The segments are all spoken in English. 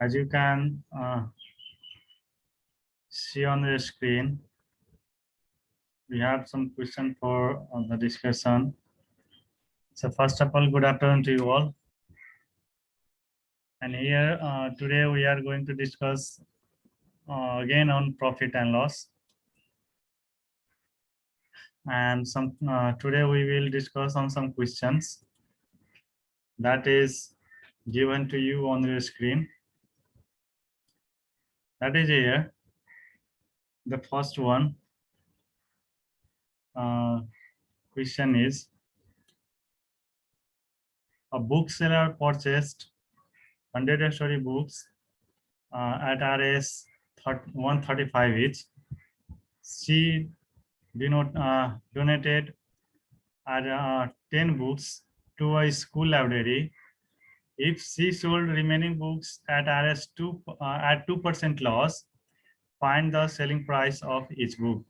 As you can see on the screen, we have some question for the discussion. So first of all, good afternoon to you all. And here today we are going to discuss again on profit and loss. And today we will discuss on some questions that is given to you on your screen. That is here. The first one question is, a bookseller purchased 100 story books at Rs 135 each. She donated 10 books to a school library. If she sold remaining books at Rs 2% loss, find the selling price of each book.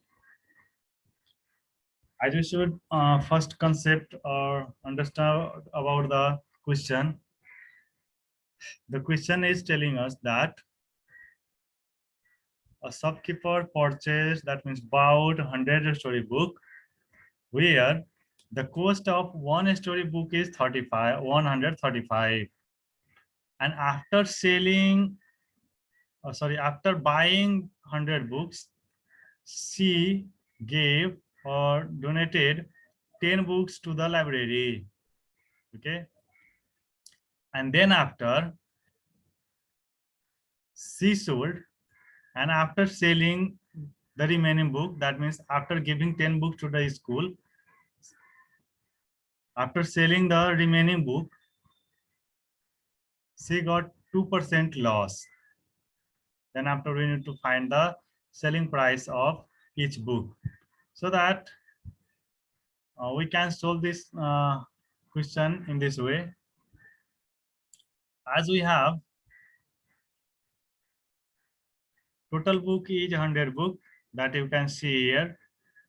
As you should first concept or understand about the question. The question is telling us that a shopkeeper purchased, that means bought 100 story book, where the cost of one story book is 135, and after selling after buying 100 books, she gave or donated 10 books to the library. Okay, and then after she sold, and after selling the remaining book, that means after giving 10 books to the school, after selling the remaining book, she got 2% loss. Then after we need to find the selling price of each book, so that we can solve this question in this way. As we have total book is 100 book, that you can see here,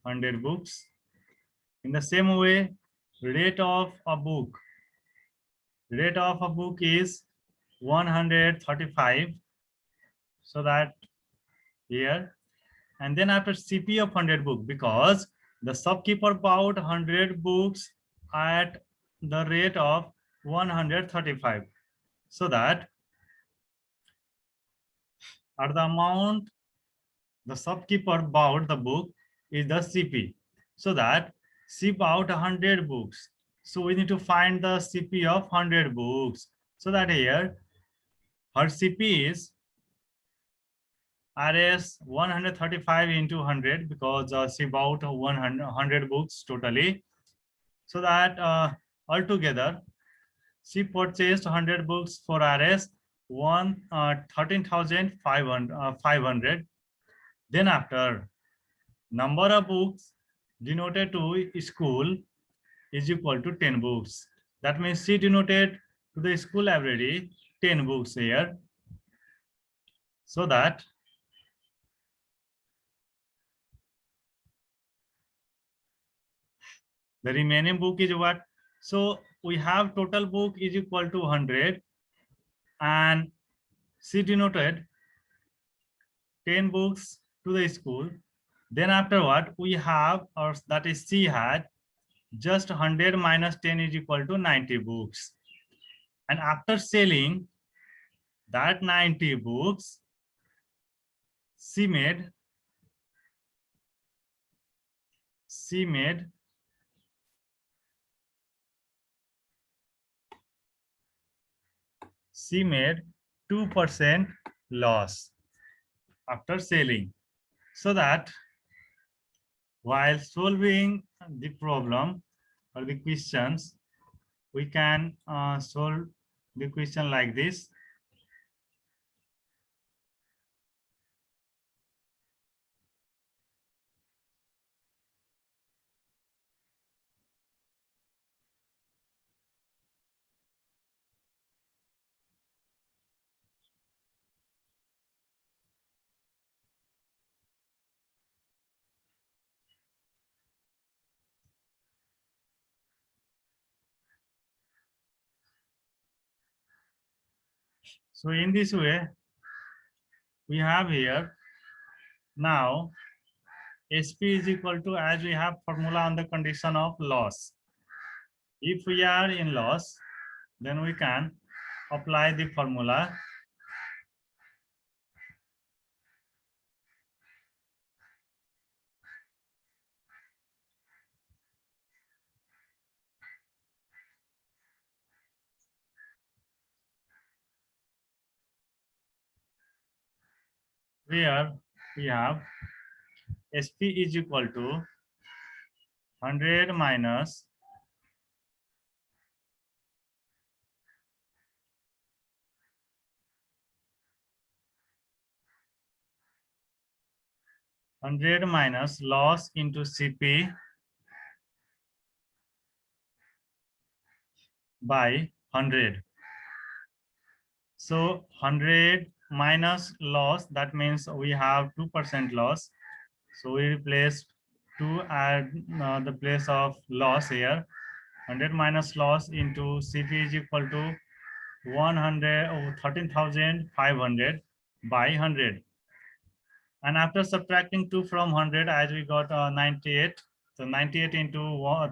100 books. In the same way, rate of a book is 135, so that here, and then after CP of 100 book, because the shopkeeper bought 100 books at the rate of 135, so that at the amount the shopkeeper bought the book is the CP, so that she bought 100 books, so we need to find the CP of 100 books, so that here her CP is Rs 135 into 100, because she bought 100 books totally, so that altogether she purchased 100 books for Rs 13,500. Then after, number of books denoted to school is equal to 10 books. That means she denoted to the school library 10 books here, so that the remaining book is what? So we have total book is equal to 100, and she denoted 10 books to the school. Then after what we have, or that is she had just 100 minus 10 is equal to 90 books. And after selling that 90 books, she made 2% loss after selling. So that while solving the problem or the questions, we can solve the question like this. So in this way, we have here now SP is equal to, as we have formula on the condition of loss. If we are in loss, then we can apply the formula where we have SP is equal to 100 minus 100 minus loss into CP by 100. So 100 minus loss, that means we have 2% loss. So we replace 2 at the place of loss here. 100 minus loss into CP is equal to 13,500 by 100. And after subtracting 2 from 100, as we got 98. So 98 into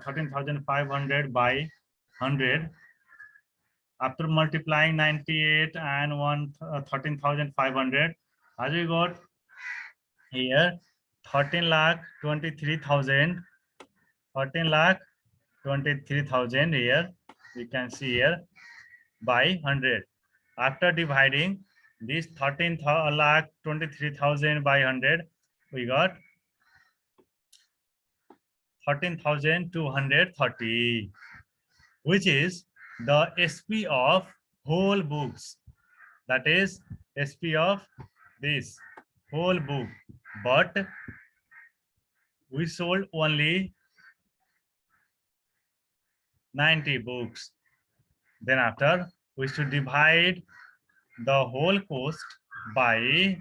13,500 by 100. After multiplying 98 and 13,500, as we got here 13,23,000, 13,23,000 here we can see here by 100. After dividing this 13,23,000 by 100, we got 13,230, which is the SP of whole books. That is SP of this whole book. But we sold only 90 books. Then after, we should divide the whole cost by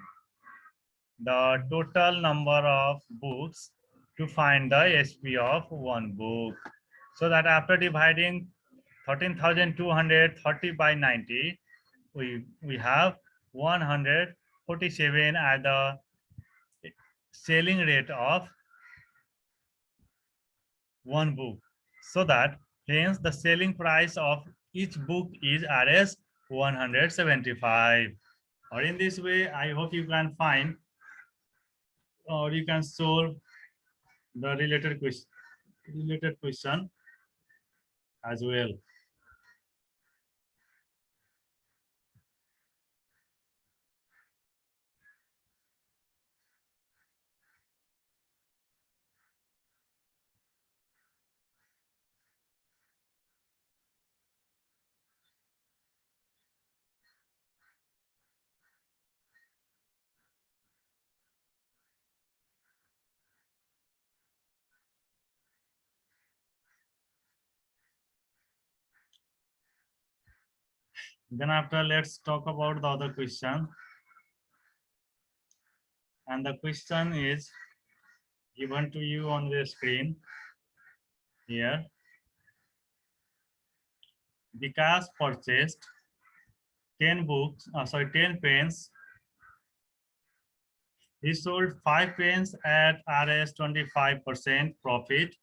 the total number of books to find the SP of one book. So that after dividing 13,230 by 90, we have 147 as the selling rate of one book. So that hence the selling price of each book is Rs 175. Or in this way, I hope you can find or you can solve the related question as well. Then after, let's talk about the other question. And the question is given to you on the screen here. Vikas purchased 10 books, 10 pens. He sold 5 pens at Rs 25% profit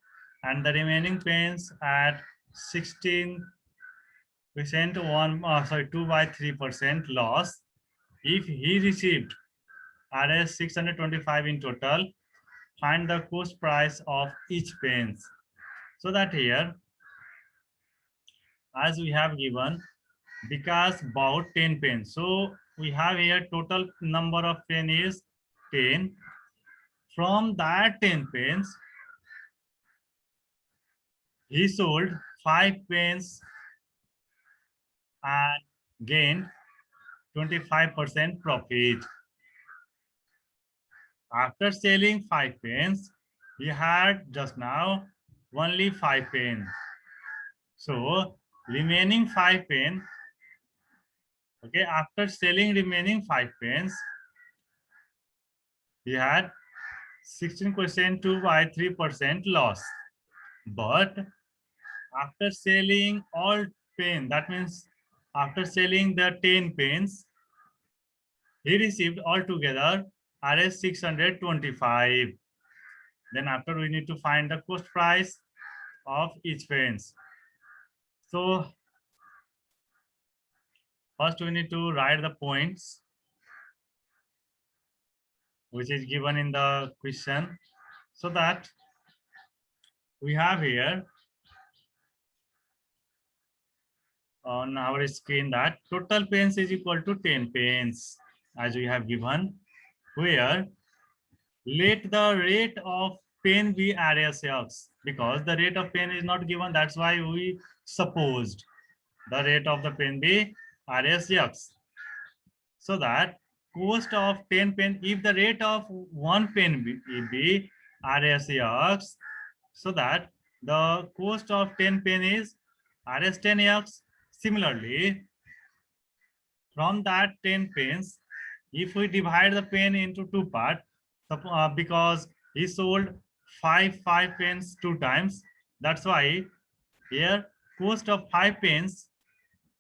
and the remaining pens at 16%, 2 by 3% loss. If he received Rs 625 in total, find the cost price of each pens. So that here, as we have given, Vikas bought 10 pens. So we have here total number of pen is 10. From that 10 pens, he sold 5 pens and gained 25% profit. After selling 5 pens, he had just now only 5 pens. So remaining 5 pens, okay, after selling remaining 5 pens, he had 16%, 2 by 3% loss. But after selling all pens, that means after selling the 10 pens, he received altogether Rs 625. Then after we need to find the cost price of each pens. So first we need to write the points which is given in the question, so that we have here on our screen that total pens is equal to 10 pens as we have given, where let the rate of pen be RSX, because the rate of pen is not given, that's why we supposed the rate of the pen be RSX, so that cost of 10 pen, if the rate of one pen be RSX, so that the cost of 10 pen is RS10X. Similarly, from that 10 pens, if we divide the pen into two parts, because he sold five pens two times, that's why here cost of 5 pens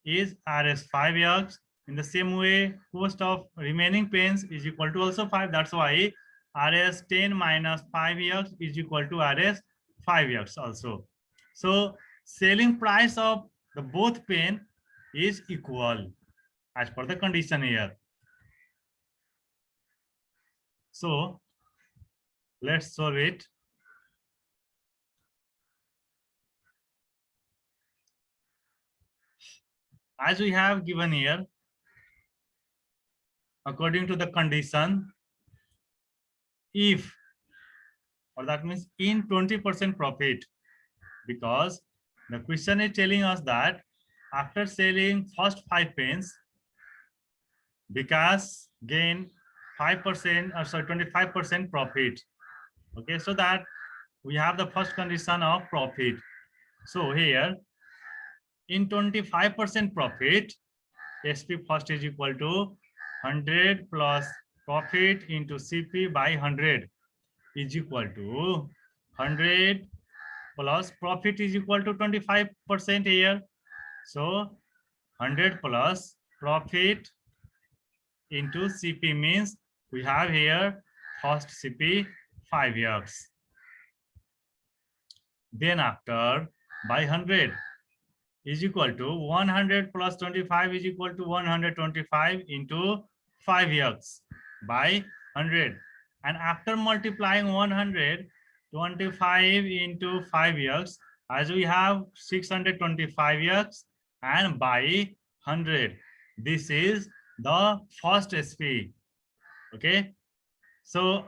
is RS5X. In the same way, cost of remaining pens is equal to also 5. That's why RS10 minus 5X is equal to RS5X also. So selling price of the both pen is equal as per the condition here. So let's solve it. As we have given here, according to the condition, if, or that means in 20% profit, because the question is telling us that after selling first 5 pens, Vikas gain 5%, or sorry, 25% profit. Okay, so that we have the first condition of profit. So here in 25% profit, SP first is equal to 100 plus profit into CP by 100 is equal to 100 plus profit is equal to 25% here. So 100 plus profit into CP means we have here first CP 5 years. Then after by 100 is equal to 100 plus 25 is equal to 125 into 5 years by 100. And after multiplying 125 into 5 years, as we have 625 years and by 100. This is the first SP. Okay. So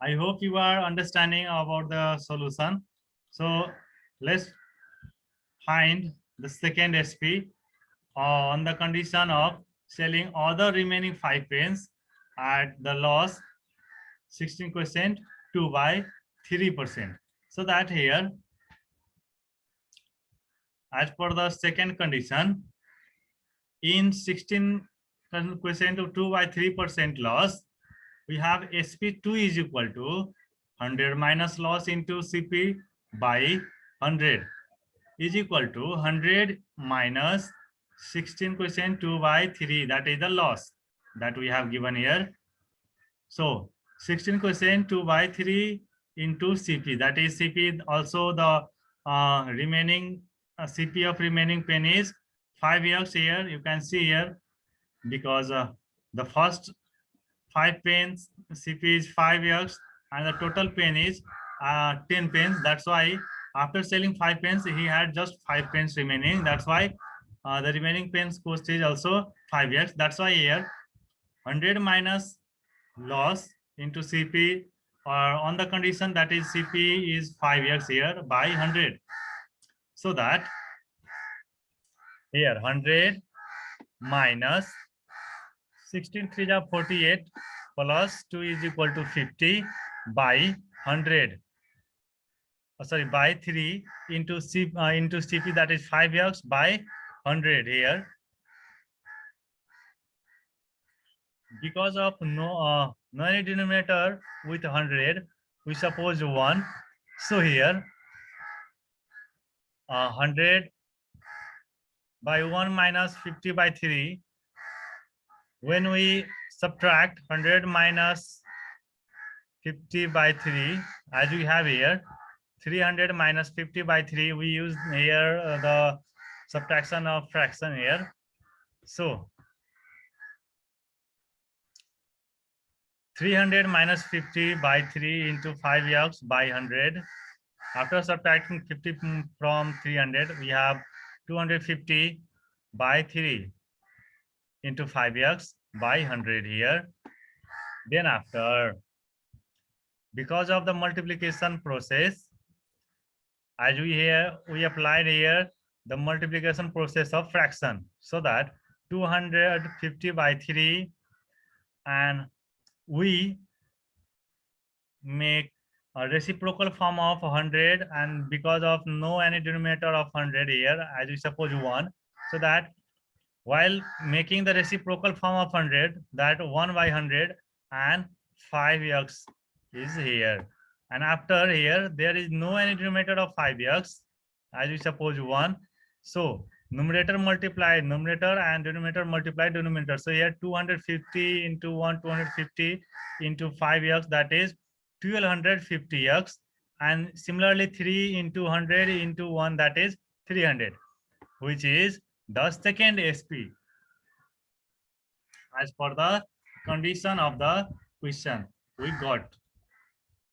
I hope you are understanding about the solution. So let's find the second SP on the condition of selling other remaining 5 pens at the loss 16%, 2 by 3%. So that here, as per the second condition, in 16% to 2 by 3% loss, we have SP2 is equal to 100 minus loss into CP by 100 is equal to 100 minus 16% 2 by 3, that is the loss that we have given here. So 16% 2 by 3 into CP, that is CP, also the remaining CP of remaining pen is 5 years here. You can see here, because the first 5 pens CP is 5 years and the total pen is 10 pens. That's why after selling 5 pens, he had just 5 pens remaining. That's why the remaining pens cost is also 5 years. That's why here 100 minus loss into CP, or on the condition that is CP is 5 years here by 100. So that here 100 minus 16 3 is 48 plus 2 is equal to 50 by 100. Sorry, by 3 into CP, that is 5 years by 100 here. Because of no denominator with 100, we suppose 1. So here 100 by 1 minus 50 by 3 when we subtract 100 minus 50 by 3, as we have here, 300 minus 50 by 3, we use here the subtraction of fraction here. So 300 minus 50 by 3 into 5x by 100. After subtracting 50 from 300, we have 250 by 3 into 5x by 100 here. Then after, because of the multiplication process, as we applied here the multiplication process of fraction, so that 250 by 3, and we make a reciprocal form of 100, and because of no any denominator of 100 here, as we suppose 1, so that while making the reciprocal form of 100, that 1 by 100 and 5x is here, and after here there is no any denominator of 5x, as we suppose 1, so numerator multiply numerator and denominator multiply denominator. So here 250 into 1, 250 into 5x, that is 1250x, and similarly 3 into 100 into 1, that is 300, which is the second SP as per the condition of the question we got.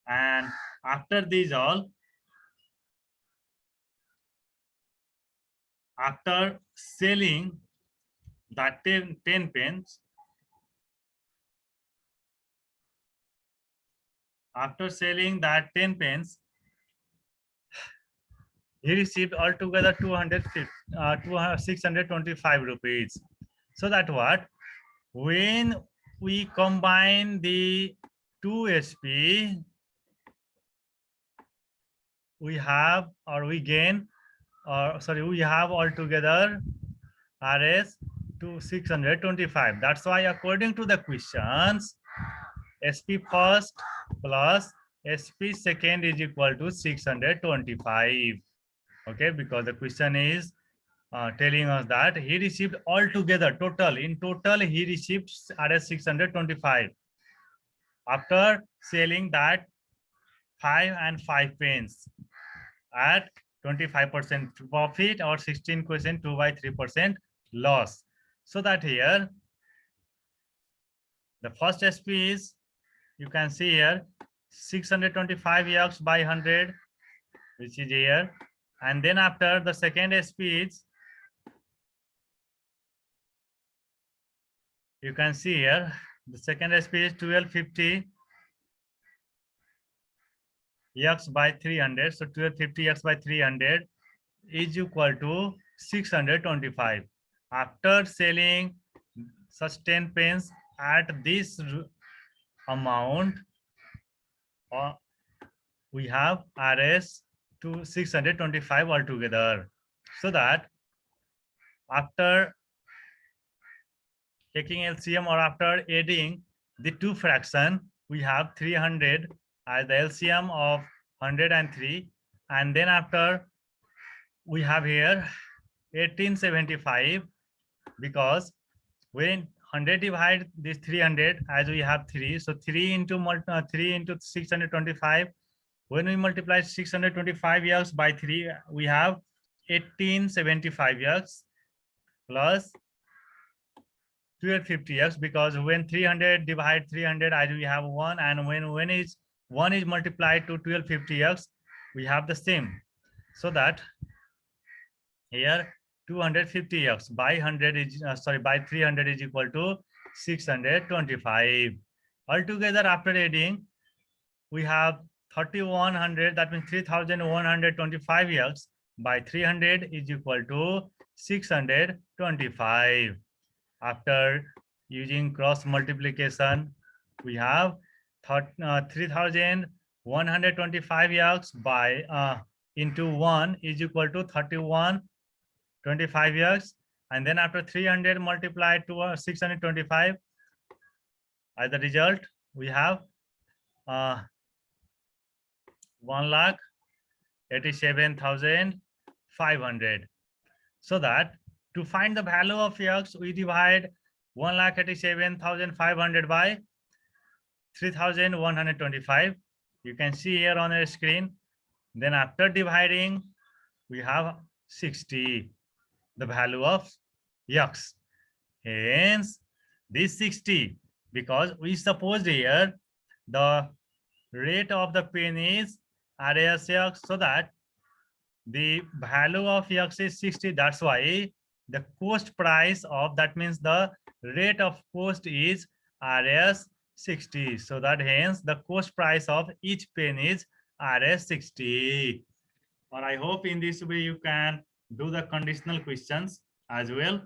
And after these all, after selling that 10 pence, after selling that 10 pence, he received altogether 625 rupees. So that what, when we combine the 2 SP, we have, or we gain, or sorry, we have altogether RS to 625. That's why according to the questions, SP first plus SP second is equal to 625. Okay, because the question is telling us that he received altogether total, in total he received RS 625 after selling that 5 and 5 pence at 25% profit or 16% 2 by 3% loss. So that here the first SP is, you can see here 625x by 100, which is here, and then after the second SP is, you can see here the second SP is 1250 x by 300. So 1250 x by 300 is equal to 625. After selling such 10 pence at this amount, we have RS to 625 altogether. So that after taking LCM or after adding the two fraction, we have 300 as the LCM of 103, and then after we have here 1875, because when 100 divide this 300, as we have 3, so 3 into 625, when we multiply 625 x by 3, we have 1875 x plus 1250x, because when 300 divide 300, as we have 1, and when 1 is multiplied to 1250x, we have the same. So that here 250x by 100 is by 300 is equal to 625. Altogether after adding, we have 3100, that means 3125x by 300 is equal to 625. After using cross multiplication, we have 3125x by into 1 is equal to 3125x, and then after 300 multiplied to 625, as the result we have 1,87,500. So that to find the value of x, we divide 1,87,500 by 3,125. You can see here on your screen. Then after dividing, we have 60, the value of X. Hence, this 60, because we supposed here the rate of the pen is RASX, so that the value of X is 60. That's why the cost price of, that means the rate of cost is RS 60. So that hence the cost price of each pen is RS 60. Or I hope in this way you can do the conditional questions as well.